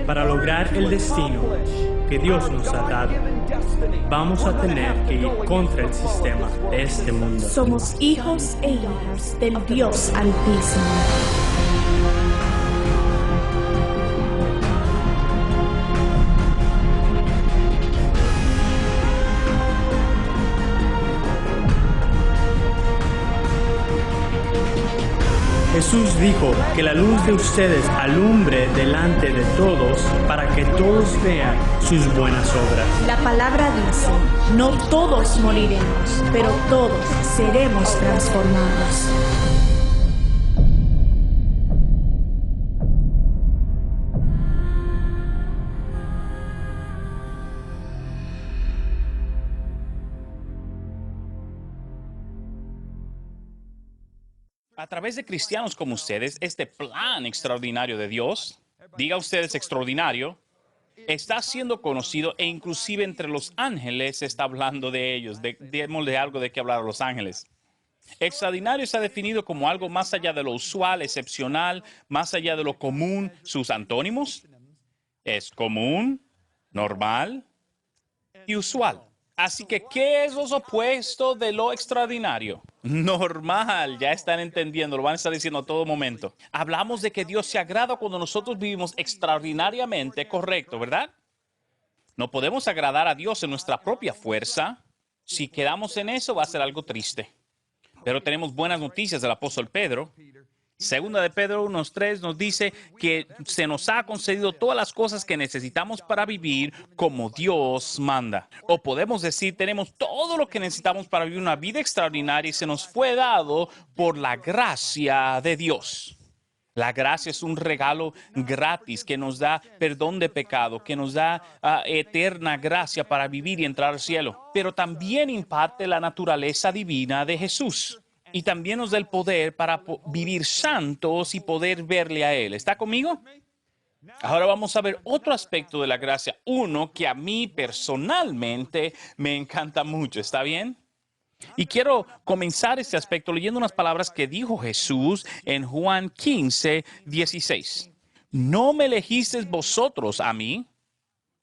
para lograr el destino que Dios nos ha dado, vamos a tener que ir contra el sistema de este mundo. Somos hijos e hijas del Dios Altísimo. Jesús dijo que la luz de ustedes alumbre delante de todos para que todos vean sus buenas obras. La palabra dice, no todos moriremos, pero todos seremos transformados. A través de cristianos como ustedes, este plan extraordinario de Dios, diga ustedes extraordinario, está siendo conocido e inclusive entre los ángeles se está hablando de ellos. Démosle algo de qué hablar a los ángeles. Extraordinario se ha definido como algo más allá de lo usual, excepcional, más allá de lo común. Sus antónimos es común, normal y usual. Así que, ¿qué es los opuestos de lo extraordinario? Normal, ya están entendiendo, lo van a estar diciendo a todo momento. Hablamos de que Dios se agrada cuando nosotros vivimos extraordinariamente correcto, ¿verdad? No podemos agradar a Dios en nuestra propia fuerza. Si quedamos en eso, va a ser algo triste. Pero tenemos buenas noticias del apóstol Pedro. Segunda de Pedro 1:3 nos dice que se nos ha concedido todas las cosas que necesitamos para vivir como Dios manda. O podemos decir, tenemos todo lo que necesitamos para vivir una vida extraordinaria y se nos fue dado por la gracia de Dios. La gracia es un regalo gratis que nos da perdón de pecado, que nos da eterna gracia para vivir y entrar al cielo. Pero también imparte la naturaleza divina de Jesús. Y también nos da el poder para vivir santos y poder verle a Él. ¿Está conmigo? Ahora vamos a ver otro aspecto de la gracia. Uno que a mí personalmente me encanta mucho. ¿Está bien? Y quiero comenzar este aspecto leyendo unas palabras que dijo Jesús en Juan 15:16. No me elegisteis vosotros a mí,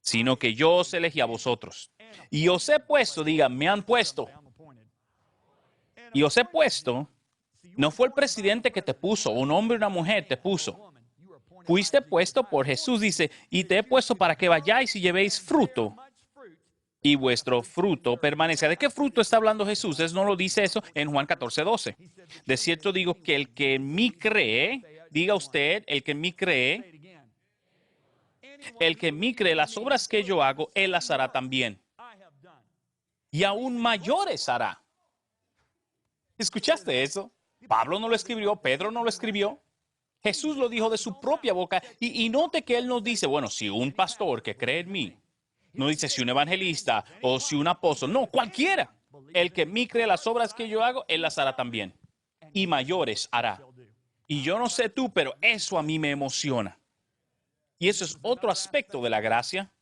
sino que yo os elegí a vosotros. Y os he puesto, digan, me han puesto. Y os he puesto, no fue el presidente que te puso, un hombre o una mujer te puso. Fuiste puesto por Jesús, dice, y te he puesto para que vayáis y llevéis fruto. Y vuestro fruto permanezca. ¿De qué fruto está hablando Jesús? Él no lo dice eso en Juan 14:12. De cierto digo que el que en mí cree, diga usted, el que en mí cree, las obras que yo hago, él las hará también. Y aún mayores hará. ¿Escuchaste eso? Pablo no lo escribió, Pedro no lo escribió. Jesús lo dijo de su propia boca. Y note que él nos dice, bueno, si un pastor que cree en mí, no dice si un evangelista o si un apóstol, no, cualquiera. El que en mí cree las obras que yo hago, él las hará también. Y mayores hará. Y yo no sé tú, pero eso a mí me emociona. Y eso es otro aspecto de la gracia.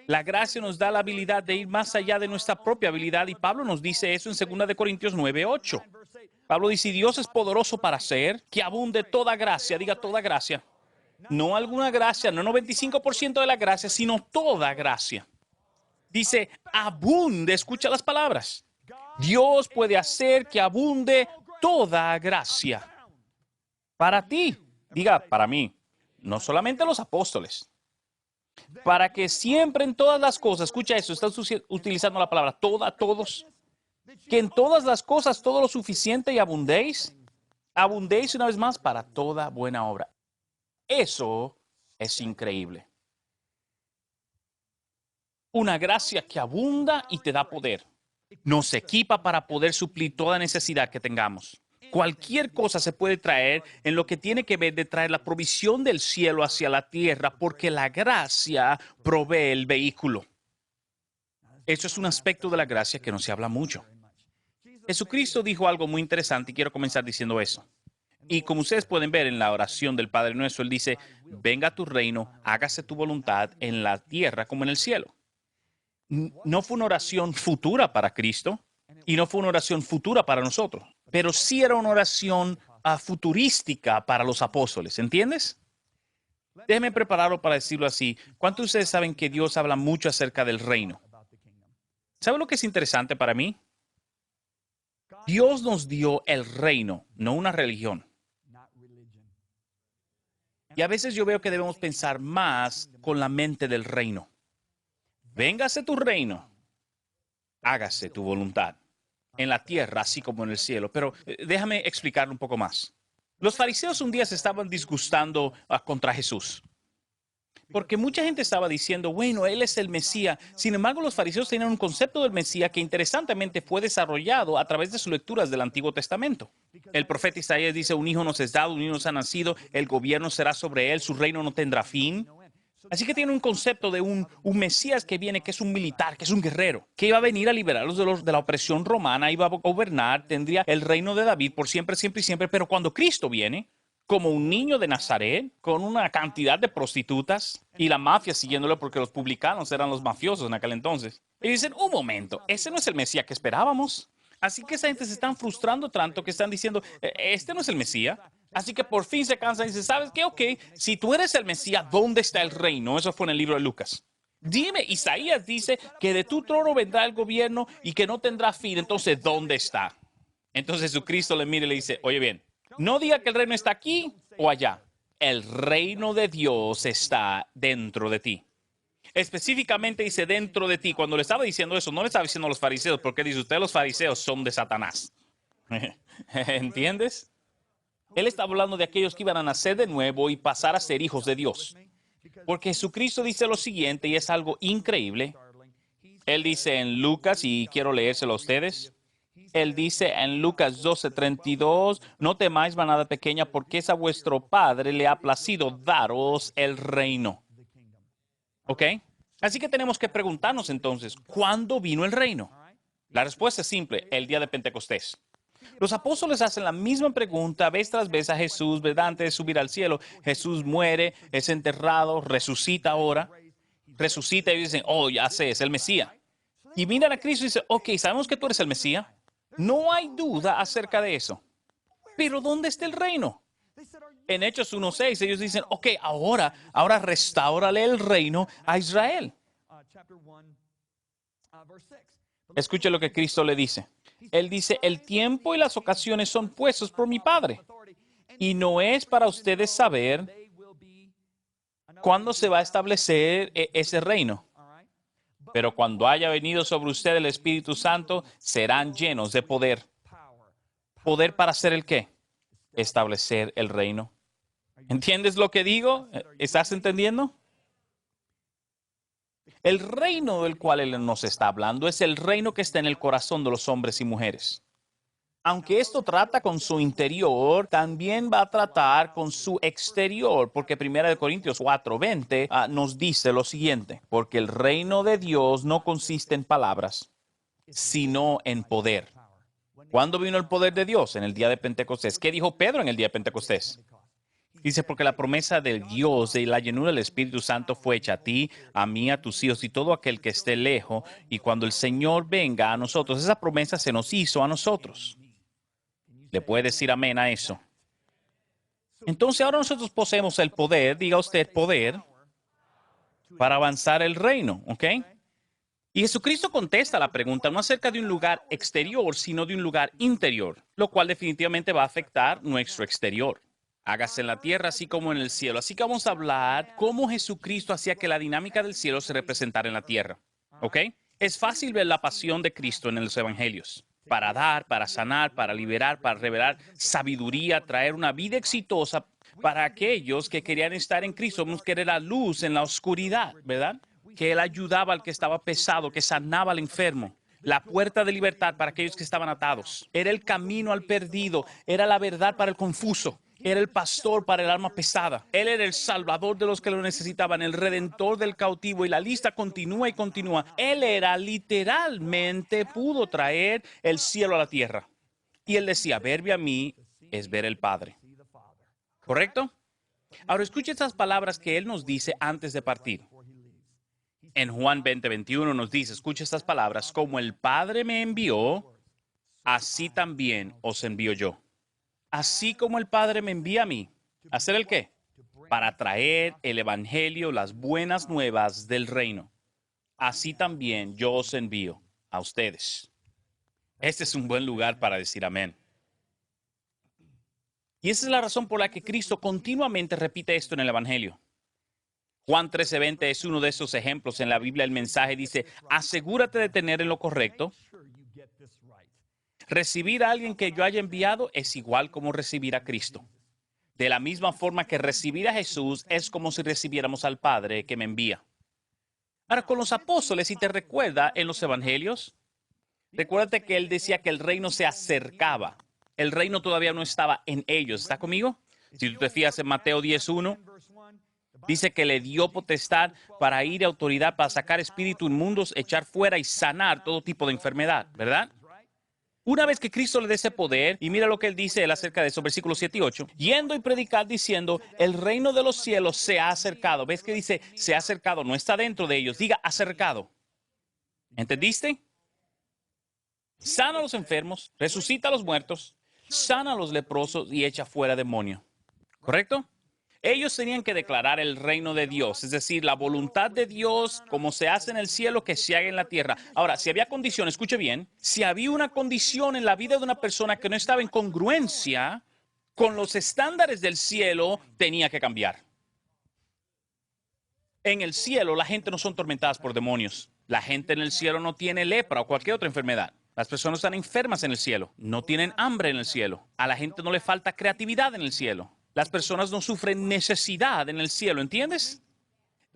La gracia nos da la habilidad de ir más allá de nuestra propia habilidad y Pablo nos dice eso en 2 Corintios 9:8. Pablo dice, Dios es poderoso para hacer que abunde toda gracia, diga toda gracia. No alguna gracia, no 95% de la gracia, sino toda gracia. Dice, abunde, escucha las palabras. Dios puede hacer que abunde toda gracia. Para ti, diga para mí, no solamente los apóstoles. Para que siempre en todas las cosas, escucha eso, estás utilizando la palabra toda, todos, que en todas las cosas todo lo suficiente y abundéis una vez más para toda buena obra. Eso es increíble. Una gracia que abunda y te da poder. Nos equipa para poder suplir toda necesidad que tengamos. Cualquier cosa se puede traer en lo que tiene que ver de traer la provisión del cielo hacia la tierra, porque la gracia provee el vehículo. Eso es un aspecto de la gracia que no se habla mucho. Jesucristo dijo algo muy interesante y quiero comenzar diciendo eso. Y como ustedes pueden ver en la oración del Padre Nuestro, Él dice, venga a tu reino, hágase tu voluntad en la tierra como en el cielo. No fue una oración futura para Cristo y no fue una oración futura para nosotros, pero sí era una oración futurística para los apóstoles, ¿entiendes? Déjenme prepararlo para decirlo así. ¿Cuántos de ustedes saben que Dios habla mucho acerca del reino? ¿Saben lo que es interesante para mí? Dios nos dio el reino, no una religión. Y a veces yo veo que debemos pensar más con la mente del reino. Véngase tu reino, hágase tu voluntad, en la tierra así como en el cielo. Pero déjame explicarlo un poco más. Los fariseos un día se estaban disgustando contra Jesús. Porque mucha gente estaba diciendo, bueno, Él es el Mesías. Sin embargo, los fariseos tenían un concepto del Mesías que interesantemente fue desarrollado a través de sus lecturas del Antiguo Testamento. El profeta Isaías dice, un hijo nos es dado, un hijo nos ha nacido, el gobierno será sobre él, su reino no tendrá fin. Así que tiene un concepto de un Mesías que viene, que es un militar, que es un guerrero, que iba a venir a liberarlos de la opresión romana, iba a gobernar, tendría el reino de David por siempre, siempre y siempre. Pero cuando Cristo viene, como un niño de Nazaret, con una cantidad de prostitutas y la mafia siguiéndolo porque los publicanos eran los mafiosos en aquel entonces. Y dicen, un momento, ese no es el Mesías que esperábamos. Así que esa gente se están frustrando tanto que están diciendo, este no es el Mesías. Así que por fin se cansan y dicen, ¿sabes qué? Ok, si tú eres el Mesías, ¿dónde está el reino? Eso fue en el libro de Lucas. Dime, Isaías dice que de tu trono vendrá el gobierno y que no tendrá fin. Entonces, ¿dónde está? Entonces Jesucristo le mira y le dice, oye bien, no diga que el reino está aquí o allá. El reino de Dios está dentro de ti. Específicamente dice dentro de ti. Cuando le estaba diciendo eso, no le estaba diciendo a los fariseos, porque dice, ustedes los fariseos son de Satanás. ¿Entiendes? Él está hablando de aquellos que iban a nacer de nuevo y pasar a ser hijos de Dios. Porque Jesucristo dice lo siguiente, y es algo increíble. Él dice en Lucas, y quiero leérselo a ustedes. Él dice en Lucas 12:32, no temáis manada pequeña, porque es a vuestro Padre le ha placido daros el reino. ¿Ok? Así que tenemos que preguntarnos entonces, ¿cuándo vino el reino? La respuesta es simple, el día de Pentecostés. Los apóstoles hacen la misma pregunta vez tras vez a Jesús, ¿verdad? Antes de subir al cielo. Jesús muere, es enterrado, resucita ahora. Resucita y dicen, oh, ya sé, es el Mesías. Y miran a Cristo y dicen, ok, sabemos que tú eres el Mesías. No hay duda acerca de eso. Pero ¿dónde está el reino? En Hechos 1:6 ellos dicen, ok, ahora restáurale el reino a Israel. Escuche lo que Cristo le dice. Él dice, el tiempo y las ocasiones son puestos por mi Padre. Y no es para ustedes saber cuándo se va a establecer ese reino. Pero cuando haya venido sobre usted el Espíritu Santo, serán llenos de poder. ¿Poder para hacer el qué? Establecer el reino. ¿Entiendes lo que digo? ¿Estás entendiendo? El reino del cual Él nos está hablando es el reino que está en el corazón de los hombres y mujeres. Aunque esto trata con su interior, también va a tratar con su exterior, porque 1 Corintios 4:20 nos dice lo siguiente, porque el reino de Dios no consiste en palabras, sino en poder. ¿Cuándo vino el poder de Dios? En el día de Pentecostés. ¿Qué dijo Pedro en el día de Pentecostés? Dice, porque la promesa del Dios de la llenura del Espíritu Santo fue hecha a ti, a mí, a tus hijos y todo aquel que esté lejos. Y cuando el Señor venga a nosotros, esa promesa se nos hizo a nosotros. ¿Le puede decir amén a eso? Entonces ahora nosotros poseemos el poder, diga usted poder, para avanzar el reino, ¿ok? Y Jesucristo contesta la pregunta no acerca de un lugar exterior, sino de un lugar interior, lo cual definitivamente va a afectar nuestro exterior. Hágase en la tierra así como en el cielo. Así que vamos a hablar cómo Jesucristo hacía que la dinámica del cielo se representara en la tierra. ¿Ok? Es fácil ver la pasión de Cristo en los evangelios. Para dar, para sanar, para liberar, para revelar sabiduría, traer una vida exitosa para aquellos que querían estar en Cristo. Vamos que era la luz en la oscuridad, ¿verdad? Que Él ayudaba al que estaba pesado, que sanaba al enfermo. La puerta de libertad para aquellos que estaban atados. Era el camino al perdido. Era la verdad para el confuso. Era el pastor para el alma pesada. Él era el salvador de los que lo necesitaban, el redentor del cautivo. Y la lista continúa y continúa. Él era literalmente, pudo traer el cielo a la tierra. Y él decía, verme a mí es ver el Padre. ¿Correcto? Ahora escuche estas palabras que él nos dice antes de partir. En Juan 20:21 nos dice, escuche estas palabras, como el Padre me envió, así también os envío yo. Así como el Padre me envía a mí. ¿Hacer el qué? para traer el evangelio, las buenas nuevas del reino. Así también yo os envío a ustedes. Este es un buen lugar para decir amén. Y esa es la razón por la que Cristo continuamente repite esto en el evangelio. Juan 13:20 es uno de esos ejemplos. En la Biblia el mensaje dice, asegúrate de tener en lo correcto. Recibir a alguien que yo haya enviado es igual como recibir a Cristo. De la misma forma que recibir a Jesús es como si recibiéramos al Padre que me envía. Ahora, con los apóstoles, si te recuerda en los evangelios, recuérdate que él decía que el reino se acercaba. El reino todavía no estaba en ellos. ¿Está conmigo? Si tú te fijas en Mateo 10:1, dice que le dio potestad para ir y autoridad para sacar espíritus inmundos, echar fuera y sanar todo tipo de enfermedad, ¿verdad? Una vez que Cristo le dé ese poder, y mira lo que él dice él acerca de eso, versículos 7 y 8, yendo y predicar diciendo, el reino de los cielos se ha acercado. ¿Ves que dice se ha acercado? No está dentro de ellos, diga acercado. ¿Entendiste? Sana a los enfermos, resucita a los muertos, sana a los leprosos y echa fuera demonio. ¿Correcto? Ellos tenían que declarar el reino de Dios, es decir, la voluntad de Dios, como se hace en el cielo, que se haga en la tierra. Ahora, si había condición, escuche bien, si había una condición en la vida de una persona que no estaba en congruencia con los estándares del cielo, tenía que cambiar. En el cielo, la gente no son tormentadas por demonios. La gente en el cielo no tiene lepra o cualquier otra enfermedad. Las personas están enfermas en el cielo. No tienen hambre en el cielo. A la gente no le falta creatividad en el cielo. Las personas no sufren necesidad en el cielo, ¿entiendes?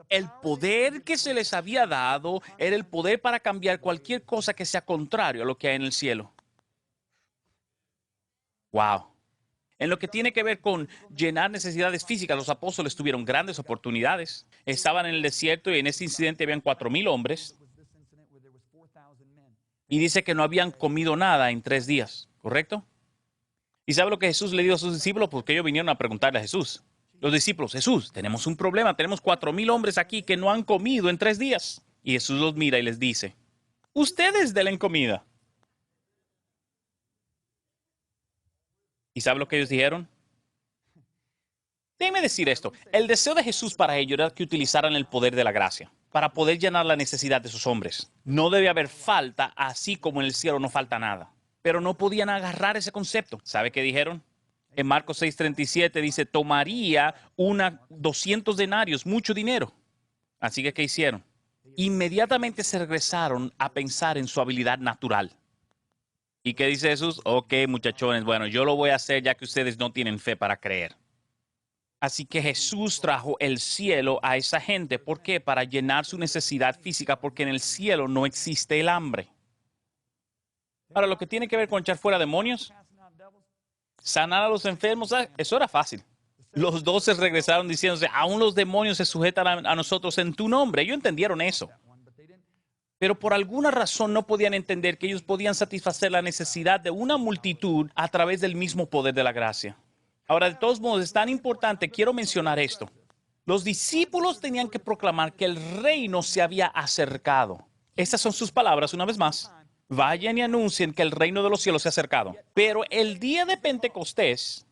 El poder que se les había dado era el poder para cambiar cualquier cosa que sea contrario a lo que hay en el cielo. ¡Wow! En lo que tiene que ver con llenar necesidades físicas, los apóstoles tuvieron grandes oportunidades. Estaban en el desierto y en ese incidente habían 4,000 hombres. Y dice que no habían comido nada en 3 días, ¿correcto? ¿Y sabe lo que Jesús le dijo a sus discípulos? Porque ellos vinieron a preguntarle a Jesús. Los discípulos, Jesús, tenemos un problema. Tenemos 4,000 hombres aquí que no han comido en 3 días. Y Jesús los mira y les dice, ustedes denle comida. ¿Y sabe lo que ellos dijeron? Déjeme decir esto. El deseo de Jesús para ellos era que utilizaran el poder de la gracia para poder llenar la necesidad de sus hombres. No debe haber falta, así como en el cielo no falta nada. Pero no podían agarrar ese concepto. ¿Sabe qué dijeron? En Marcos 6:37 dice, tomaría 200 denarios, mucho dinero. Así que, ¿qué hicieron? Inmediatamente se regresaron a pensar en su habilidad natural. ¿Y qué dice Jesús? Ok, muchachones, bueno, yo lo voy a hacer ya que ustedes no tienen fe para creer. Así que Jesús trajo el cielo a esa gente. ¿Por qué? Para llenar su necesidad física, porque en el cielo no existe el hambre. Ahora, lo que tiene que ver con echar fuera demonios, sanar a los enfermos, eso era fácil. Los 12 regresaron diciéndose, aún los demonios se sujetan a nosotros en tu nombre. Ellos entendieron eso. Pero por alguna razón no podían entender que ellos podían satisfacer la necesidad de una multitud a través del mismo poder de la gracia. Ahora, de todos modos, es tan importante, quiero mencionar esto. Los discípulos tenían que proclamar que el reino se había acercado. Estas son sus palabras una vez más. Vayan y anuncien que el reino de los cielos se ha acercado. Pero el día de Pentecostés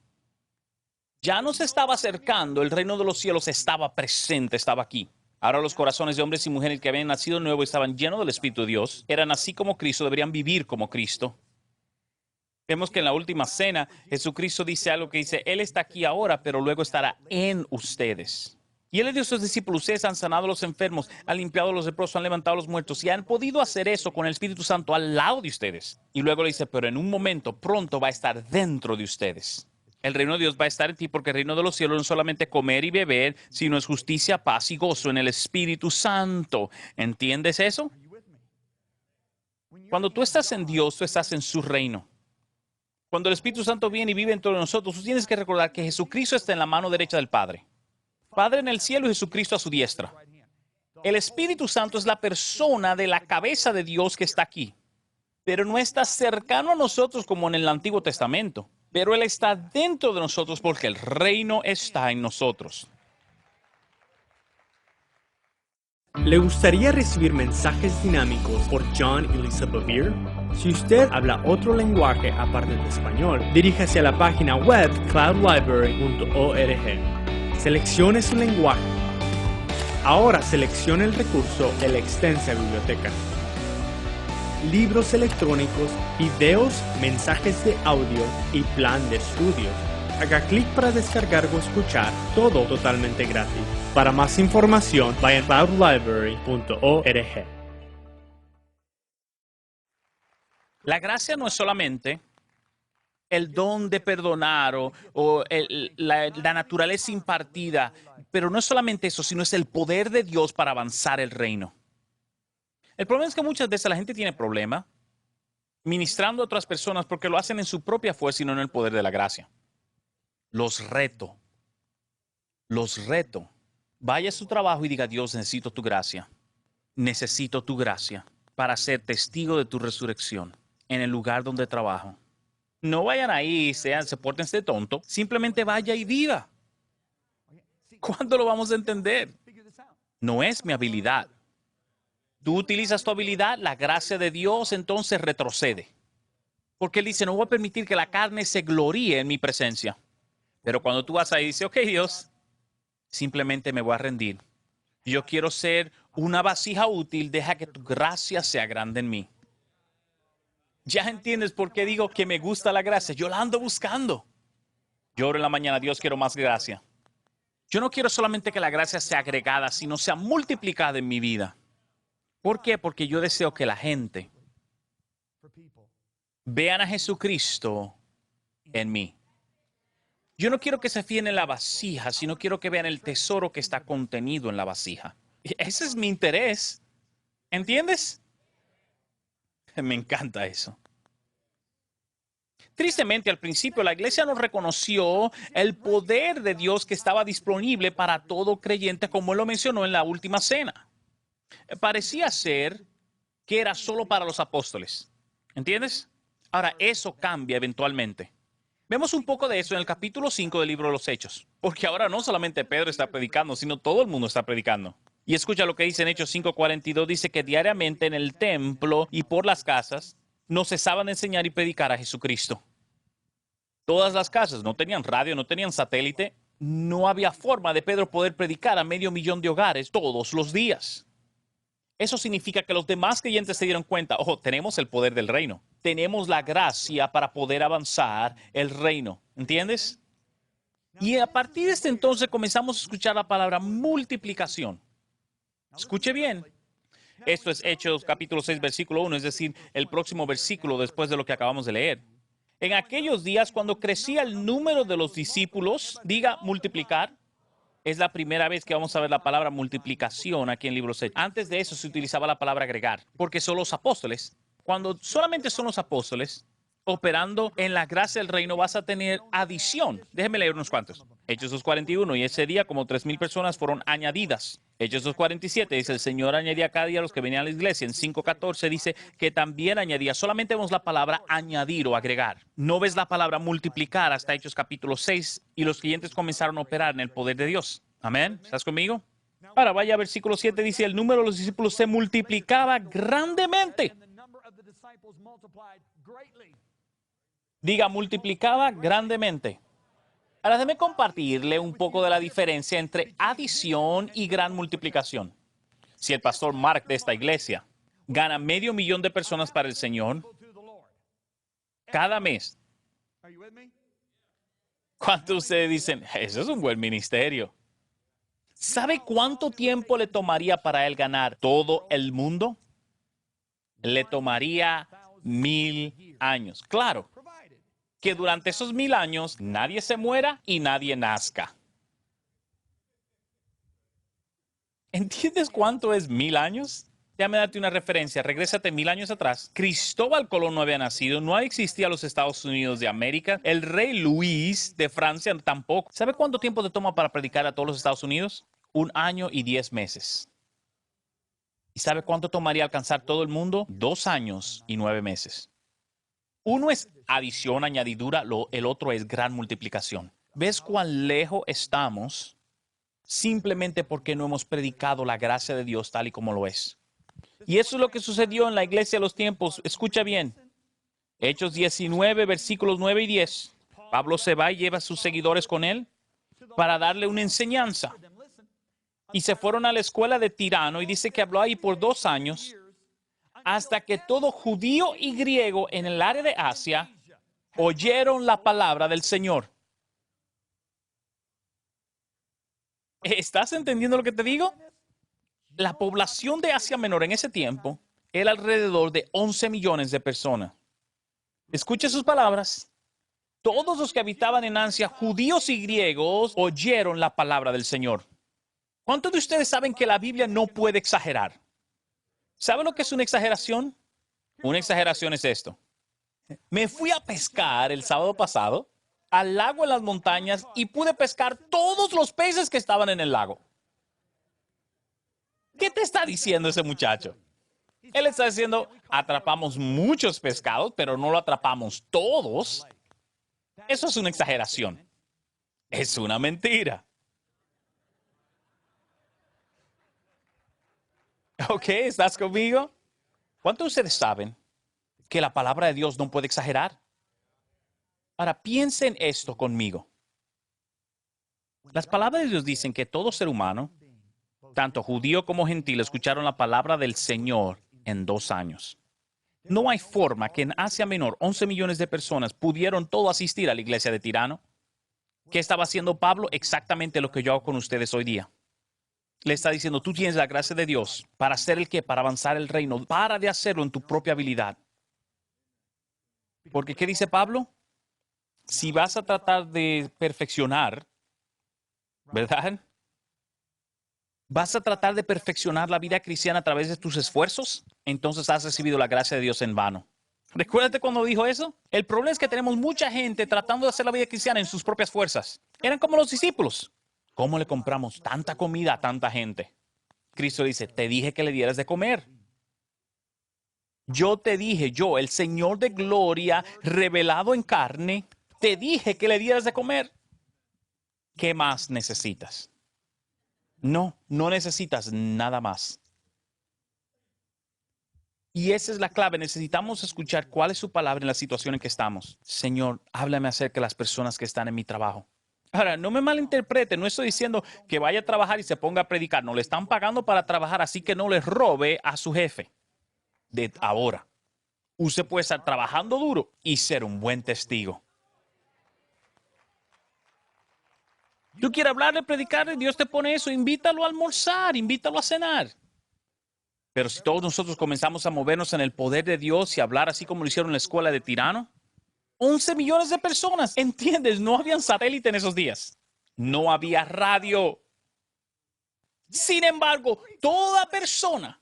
ya no se estaba acercando, el reino de los cielos estaba presente, estaba aquí. Ahora los corazones de hombres y mujeres que habían nacido nuevo estaban llenos del Espíritu de Dios. Eran así como Cristo, deberían vivir como Cristo. Vemos que en la última cena, Jesucristo dice algo que dice, Él está aquí ahora, pero luego estará en ustedes. Y Él le dijo a sus discípulos, ustedes han sanado a los enfermos, han limpiado a los leprosos, han levantado a los muertos y han podido hacer eso con el Espíritu Santo al lado de ustedes. Y luego le dice, pero en un momento pronto va a estar dentro de ustedes. El reino de Dios va a estar en ti porque el reino de los cielos no es solamente comer y beber, sino es justicia, paz y gozo en el Espíritu Santo. ¿Entiendes eso? Cuando tú estás en Dios, tú estás en su reino. Cuando el Espíritu Santo viene y vive dentro de nosotros, tú tienes que recordar que Jesucristo está en la mano derecha del Padre. Padre en el cielo y Jesucristo a su diestra. El Espíritu Santo es la persona de la cabeza de Dios que está aquí. Pero no está cercano a nosotros como en el Antiguo Testamento. Pero Él está dentro de nosotros porque el reino está en nosotros. ¿Le gustaría recibir mensajes dinámicos por John y Lisa Bevere? Si usted habla otro lenguaje aparte de español, diríjase a la página web cloudlibrary.org. Seleccione su lenguaje. Ahora seleccione el recurso de la extensa biblioteca. Libros electrónicos, videos, mensajes de audio y plan de estudio. Haga clic para descargar o escuchar, todo totalmente gratis. Para más información, vaya a biblelibrary.org. La gracia no es solamente el don de perdonar o la naturaleza impartida, pero no es solamente eso, sino es el poder de Dios para avanzar el reino. El problema es que muchas veces la gente tiene problema ministrando a otras personas porque lo hacen en su propia fuerza y no en el poder de la gracia. Los reto. Vaya a su trabajo y diga: Dios, necesito tu gracia. Necesito tu gracia para ser testigo de tu resurrección en el lugar donde trabajo. No vayan ahí, se pórtense de tonto. Simplemente vaya y viva. ¿Cuándo lo vamos a entender? No es mi habilidad. Tú utilizas tu habilidad, la gracia de Dios entonces retrocede. Porque Él dice: no voy a permitir que la carne se gloríe en mi presencia. Pero cuando tú vas ahí y dices: ok, Dios, simplemente me voy a rendir. Yo quiero ser una vasija útil, deja que tu gracia sea grande en mí. Ya entiendes por qué digo que me gusta la gracia. Yo la ando buscando. Yo oro en la mañana: Dios, quiero más gracia. Yo no quiero solamente que la gracia sea agregada, sino sea multiplicada en mi vida. ¿Por qué? Porque yo deseo que la gente vean a Jesucristo en mí. Yo no quiero que se fíen en la vasija, sino quiero que vean el tesoro que está contenido en la vasija. Ese es mi interés. ¿Entiendes? Me encanta eso. Tristemente, al principio, la iglesia no reconoció el poder de Dios que estaba disponible para todo creyente, como Él lo mencionó en la última cena. Parecía ser que era solo para los apóstoles. ¿Entiendes? Ahora, eso cambia eventualmente. Vemos un poco de eso en el capítulo 5 del libro de los Hechos. Porque ahora no solamente Pedro está predicando, sino todo el mundo está predicando. Y escucha lo que dice en Hechos 5:42. Dice que diariamente en el templo y por las casas no cesaban de enseñar y predicar a Jesucristo. Todas las casas no tenían radio, no tenían satélite. No había forma de Pedro poder predicar a 500,000 de hogares todos los días. Eso significa que los demás creyentes se dieron cuenta: ojo, tenemos el poder del reino. Tenemos la gracia para poder avanzar el reino. ¿Entiendes? Y a partir de este entonces comenzamos a escuchar la palabra multiplicación. Escuche bien. Esto es Hechos capítulo 6, versículo 1, es decir, el próximo versículo después de lo que acabamos de leer. En aquellos días, cuando crecía el número de los discípulos, diga multiplicar. Es la primera vez que vamos a ver la palabra multiplicación aquí en Libros Hechos. Antes de eso se utilizaba la palabra agregar, porque son los apóstoles. Cuando solamente son los apóstoles operando en la gracia del reino, vas a tener adición. Déjenme leer unos cuantos. Hechos 2:41, y ese día como 3,000 personas fueron añadidas. Hechos 2:47 dice: el Señor añadía cada día a los que venían a la iglesia. En 5:14 dice que también añadía. Solamente vemos la palabra añadir o agregar. No ves la palabra multiplicar hasta Hechos capítulo 6, y los creyentes comenzaron a operar en el poder de Dios. Amén. ¿Estás conmigo? Ahora vaya a versículo 7, dice: el número de los discípulos se multiplicaba grandemente. Diga, multiplicaba grandemente. Ahora déjeme compartirle un poco de la diferencia entre adición y gran multiplicación. Si el pastor Mark de esta iglesia gana 500,000 de personas para el Señor cada mes, ¿cuántos de ustedes dicen: eso es un buen ministerio? ¿Sabe cuánto tiempo le tomaría para él ganar todo el mundo? Le tomaría 1,000 años. Claro, que durante esos 1,000 años nadie se muera y nadie nazca. ¿Entiendes cuánto es 1,000 años? Déjame darte una referencia. Regrésate 1,000 años atrás. Cristóbal Colón no había nacido, no existía los Estados Unidos de América. El rey Luis de Francia tampoco. ¿Sabe cuánto tiempo te toma para predicar a todos los Estados Unidos? 1 año y 10 meses. ¿Y sabe cuánto tomaría alcanzar todo el mundo? 2 años y 9 meses. Uno es adición, añadidura, el otro es gran multiplicación. ¿Ves cuán lejos estamos? Simplemente porque no hemos predicado la gracia de Dios tal y como lo es. Y eso es lo que sucedió en la iglesia de los tiempos. Escucha bien. Hechos 19, versículos 9 y 10. Pablo se va y lleva a sus seguidores con él. para darle una enseñanza. Y se fueron a la escuela de Tirano y dice que habló ahí por 2 años hasta que todo judío y griego en el área de Asia oyeron la palabra del Señor. ¿Estás entendiendo lo que te digo? La población de Asia Menor en ese tiempo era alrededor de 11 millones de personas. Escuche sus palabras. Todos los que habitaban en Asia, judíos y griegos, oyeron la palabra del Señor. ¿Cuántos de ustedes saben que la Biblia no puede exagerar? ¿Saben lo que es una exageración? Una exageración es esto. Me fui a pescar el sábado pasado al lago en las montañas y pude pescar todos los peces que estaban en el lago. ¿Qué te está diciendo ese muchacho? Él está diciendo, atrapamos muchos pescados, pero no lo atrapamos todos. Eso es una exageración. Es una mentira. ¿Ok? ¿Estás conmigo? ¿Cuántos de ustedes saben que la palabra de Dios no puede exagerar? Ahora, piensen esto conmigo. Las palabras de Dios dicen que todo ser humano, tanto judío como gentil, escucharon la palabra del Señor en 2 años. No hay forma que en Asia Menor 11 millones de personas pudieron todo asistir a la iglesia de Tirano. ¿Qué estaba haciendo Pablo? Exactamente lo que yo hago con ustedes hoy día. Le está diciendo, tú tienes la gracia de Dios para hacer el qué, para avanzar el reino. Para de hacerlo en tu propia habilidad. Porque, ¿qué dice Pablo? Si vas a tratar de perfeccionar, ¿verdad? ¿Vas a tratar de perfeccionar la vida cristiana a través de tus esfuerzos? Entonces has recibido la gracia de Dios en vano. ¿Recuérdate cuando dijo eso? El problema es que tenemos mucha gente tratando de hacer la vida cristiana en sus propias fuerzas. Eran como los discípulos. ¿Cómo le compramos tanta comida a tanta gente? Cristo dice, te dije que le dieras de comer. Yo te dije, yo, el Señor de gloria, revelado en carne, te dije que le dieras de comer. ¿Qué más necesitas? No necesitas nada más. Y esa es la clave. Necesitamos escuchar cuál es su palabra en la situación en que estamos. Señor, háblame acerca de las personas que están en mi trabajo. Ahora, no me malinterprete, no estoy diciendo que vaya a trabajar y se ponga a predicar. No le están pagando para trabajar, así que no le robe a su jefe. De ahora, usted puede estar trabajando duro y ser un buen testigo. Tú quieres hablarle, predicarle, Dios te pone eso, invítalo a almorzar, invítalo a cenar. Pero si todos nosotros comenzamos a movernos en el poder de Dios y hablar así como lo hicieron en la escuela de Tirano, 11 millones de personas, ¿entiendes? No habían satélite en esos días. No había radio. Sin embargo, toda persona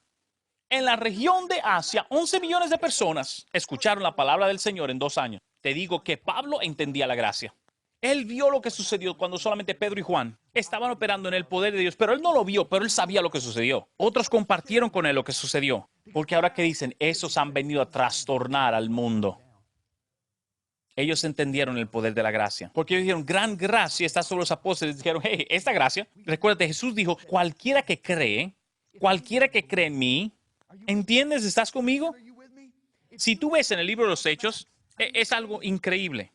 en la región de Asia, 11 millones de personas, escucharon la palabra del Señor en 2 años. Te digo que Pablo entendía la gracia. Él vio lo que sucedió cuando solamente Pedro y Juan estaban operando en el poder de Dios, pero él no lo vio, pero él sabía lo que sucedió. Otros compartieron con él lo que sucedió, porque ahora que dicen, esos han venido a trastornar al mundo. Ellos entendieron el poder de la gracia, porque ellos dijeron, gran gracia está sobre los apóstoles. Dijeron, hey, esta gracia, recuérdate, Jesús dijo, cualquiera que cree en mí, ¿entiendes? ¿Estás conmigo? Si tú ves en el libro de los Hechos, es algo increíble.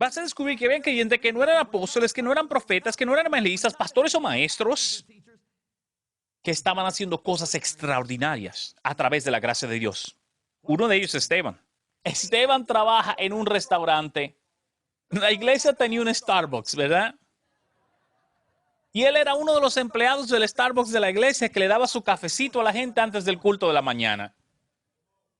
Vas a descubrir que había creyentes que no eran apóstoles, que no eran profetas, que no eran evangelistas, pastores o maestros, que estaban haciendo cosas extraordinarias a través de la gracia de Dios. Uno de ellos es Esteban. Esteban trabaja en un restaurante. La iglesia tenía un Starbucks, ¿verdad? Y él era uno de los empleados del Starbucks de la iglesia que le daba su cafecito a la gente antes del culto de la mañana.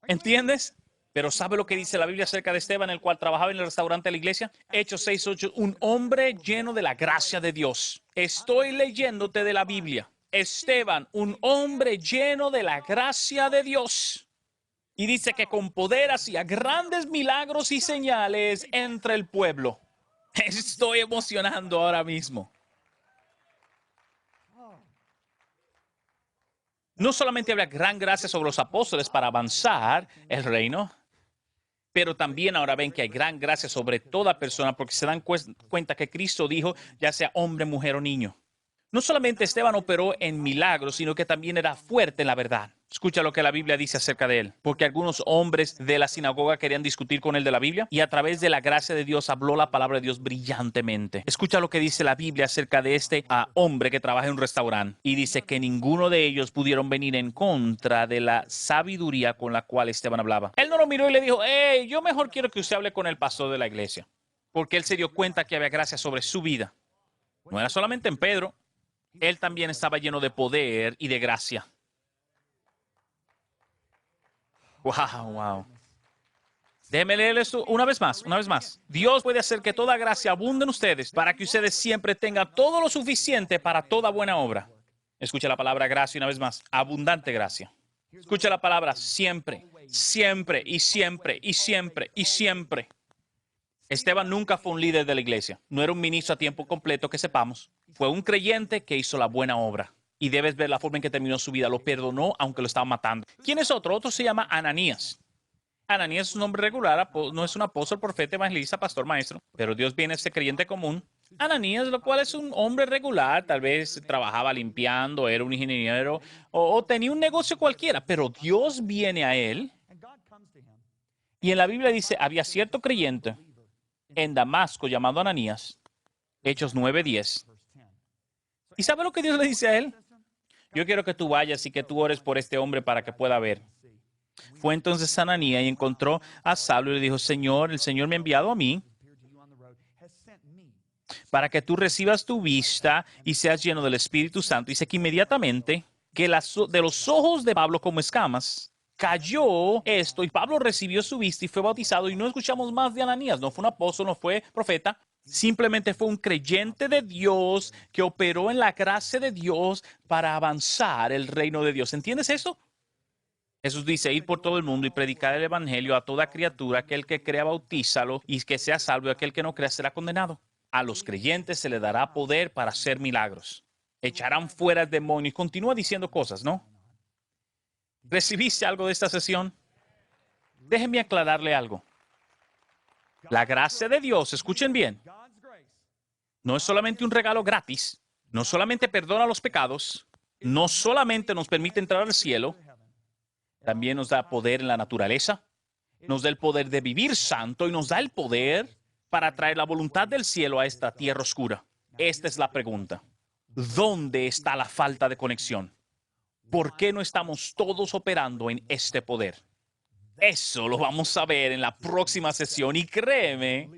¿Entiendes? Pero ¿sabe lo que dice la Biblia acerca de Esteban, el cual trabajaba en el restaurante de la iglesia? Hechos 6:8, un hombre lleno de la gracia de Dios. Estoy leyéndote de la Biblia. Esteban, un hombre lleno de la gracia de Dios. Y dice que con poder hacía grandes milagros y señales entre el pueblo. Estoy emocionando ahora mismo. No solamente había gran gracia sobre los apóstoles para avanzar el reino, pero también ahora ven que hay gran gracia sobre toda persona porque se dan cuenta que Cristo dijo, ya sea hombre, mujer o niño. No solamente Esteban operó en milagros, sino que también era fuerte en la verdad. Escucha lo que la Biblia dice acerca de él. Porque algunos hombres de la sinagoga querían discutir con él de la Biblia y a través de la gracia de Dios habló la palabra de Dios brillantemente. Escucha lo que dice la Biblia acerca de este hombre que trabaja en un restaurante. Y dice que ninguno de ellos pudieron venir en contra de la sabiduría con la cual Esteban hablaba. Él no lo miró y le dijo, hey, yo mejor quiero que usted hable con el pastor de la iglesia. Porque él se dio cuenta que había gracia sobre su vida. No era solamente en Pedro. Él también estaba lleno de poder y de gracia. Wow. Déjenme leer esto una vez más. Dios puede hacer que toda gracia abunde en ustedes para que ustedes siempre tengan todo lo suficiente para toda buena obra. Escucha la palabra gracia una vez más. Abundante gracia. Escucha la palabra siempre, siempre y siempre y siempre y siempre. Esteban nunca fue un líder de la iglesia. No era un ministro a tiempo completo que sepamos. Fue un creyente que hizo la buena obra. Y debes ver la forma en que terminó su vida. Lo perdonó aunque lo estaban matando. ¿Quién es otro? Otro se llama Ananías. Ananías es un nombre regular, no es un apóstol, profeta, evangelista, pastor, maestro. Pero Dios viene a este creyente común. Ananías, lo cual es un hombre regular. Tal vez trabajaba limpiando, era un ingeniero o tenía un negocio cualquiera. Pero Dios viene a él. Y en la Biblia dice, había cierto creyente en Damasco llamado Ananías. Hechos 9:10. ¿Y sabe lo que Dios le dice a él? Yo quiero que tú vayas y que tú ores por este hombre para que pueda ver. Fue entonces Ananías y encontró a Saulo y le dijo, Señor, el Señor me ha enviado a mí para que tú recibas tu vista y seas lleno del Espíritu Santo. Dice que inmediatamente que de los ojos de Pablo como escamas cayó esto y Pablo recibió su vista y fue bautizado y no escuchamos más de Ananías. No fue un apóstol, no fue profeta. Simplemente fue un creyente de Dios que operó en la gracia de Dios para avanzar el reino de Dios. ¿Entiendes eso? Jesús dice, ir por todo el mundo y predicar el evangelio a toda criatura. Aquel que crea, bautízalo, y que sea salvo, y aquel que no crea será condenado. A los creyentes se les dará poder para hacer milagros. Echarán fuera demonios. Continúa diciendo cosas, ¿no? ¿Recibiste algo de esta sesión? Déjenme aclararle algo. La gracia de Dios, escuchen bien, no es solamente un regalo gratis, no solamente perdona los pecados, no solamente nos permite entrar al cielo, también nos da poder en la naturaleza, nos da el poder de vivir santo y nos da el poder para traer la voluntad del cielo a esta tierra oscura. Esta es la pregunta. ¿Dónde está la falta de conexión? ¿Por qué no estamos todos operando en este poder? Eso lo vamos a ver en la próxima sesión y créeme,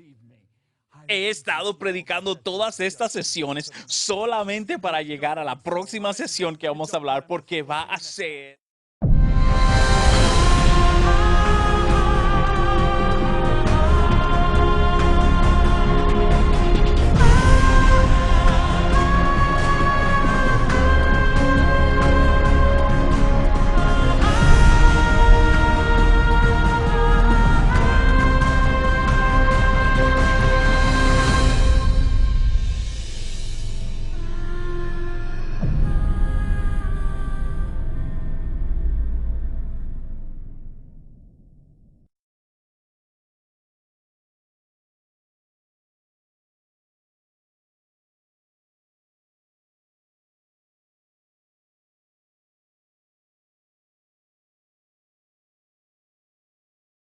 he estado predicando todas estas sesiones solamente para llegar a la próxima sesión que vamos a hablar porque va a ser...